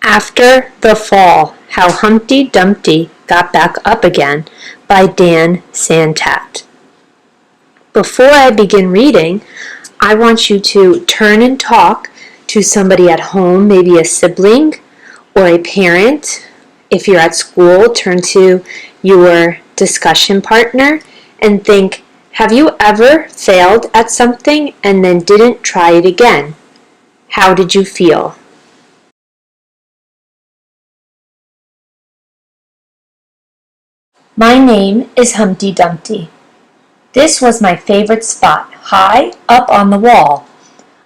After the Fall, How Humpty Dumpty Got Back Up Again by Santat. Before I begin reading, I want you to turn and talk to somebody at home, maybe a sibling or a parent. If you're at school, turn to your discussion partner and think, have you ever failed at something and then didn't try it again? How did you feel? My name is Humpty Dumpty. This was my favorite spot, high up on the wall.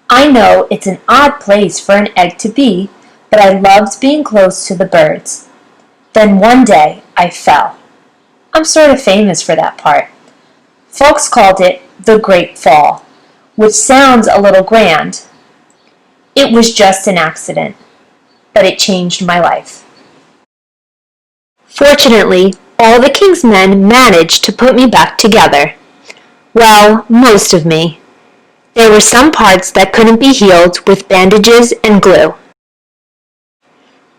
I know it's an odd place for an egg to be, but I loved being close to the birds. Then one day I fell. I'm sort of famous for that part. Folks called it the Great Fall, which sounds a little grand. It was just an accident, but it changed my life. Fortunately, all the king's men managed to put me back together. Well, most of me. There were some parts that couldn't be healed with bandages and glue.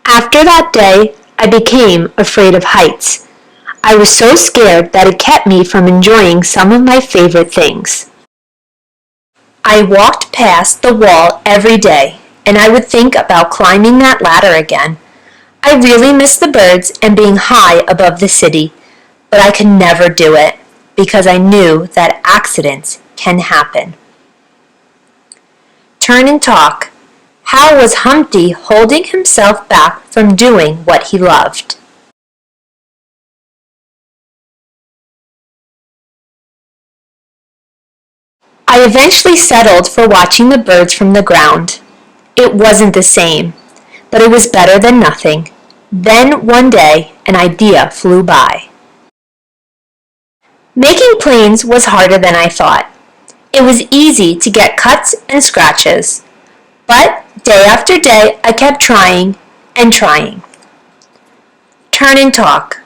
After that day, I became afraid of heights. I was so scared that it kept me from enjoying some of my favorite things. I walked past the wall every day, and I would think about climbing that ladder again. I really missed the birds and being high above the city, but I could never do it because I knew that accidents can happen. Turn and talk. How was Humpty holding himself back from doing what he loved? I eventually settled for watching the birds from the ground. It wasn't the same, but it was better than nothing. Then one day, an idea flew by. Making planes was harder than I thought. It was easy to get cuts and scratches, but day after day I kept trying and trying. Turn and talk.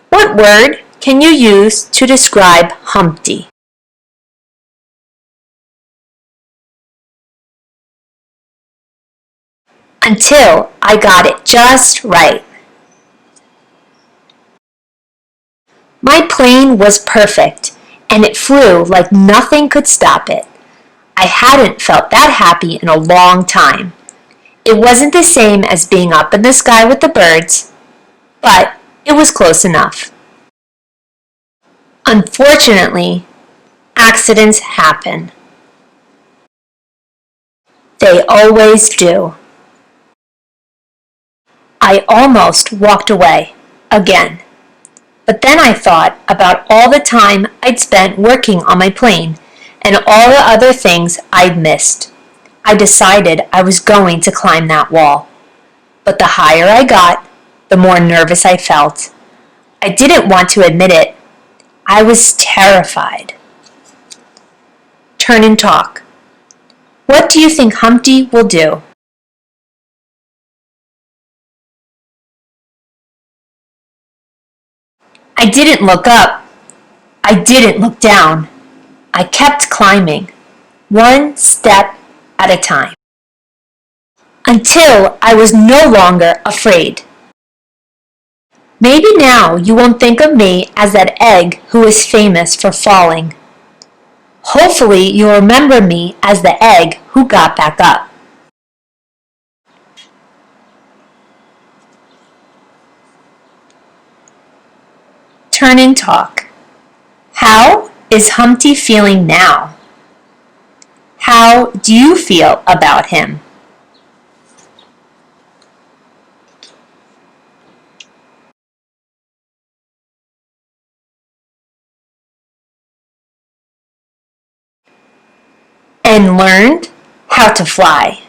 What word can you use to describe Humpty? Until I got it just right. My plane was perfect, and it flew like nothing could stop it. I hadn't felt that happy in a long time. It wasn't the same as being up in the sky with the birds, but it was close enough. Unfortunately, accidents happen. They always do. I almost walked away again. But then I thought about all the time I'd spent working on my plane and all the other things I'd missed. I decided I was going to climb that wall. But the higher I got, the more nervous I felt. I didn't want to admit it. I was terrified. Turn and talk. What do you think Humpty will do? I didn't look up. I didn't look down. I kept climbing, one step at a time, until I was no longer afraid. Maybe now you won't think of me as that egg who is famous for falling. Hopefully you'll remember me as the egg who got back up. Turn and talk. How is Humpty feeling now? How do you feel about him? And learned how to fly.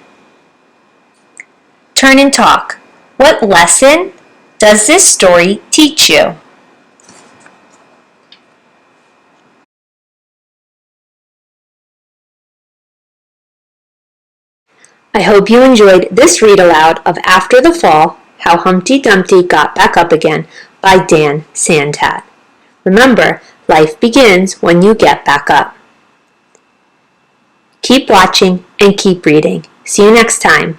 Turn and talk. What lesson does this story teach you? I hope you enjoyed this read aloud of After the Fall, How Humpty Dumpty Got Back Up Again by Santat. Remember, life begins when you get back up. Keep watching and keep reading. See you next time.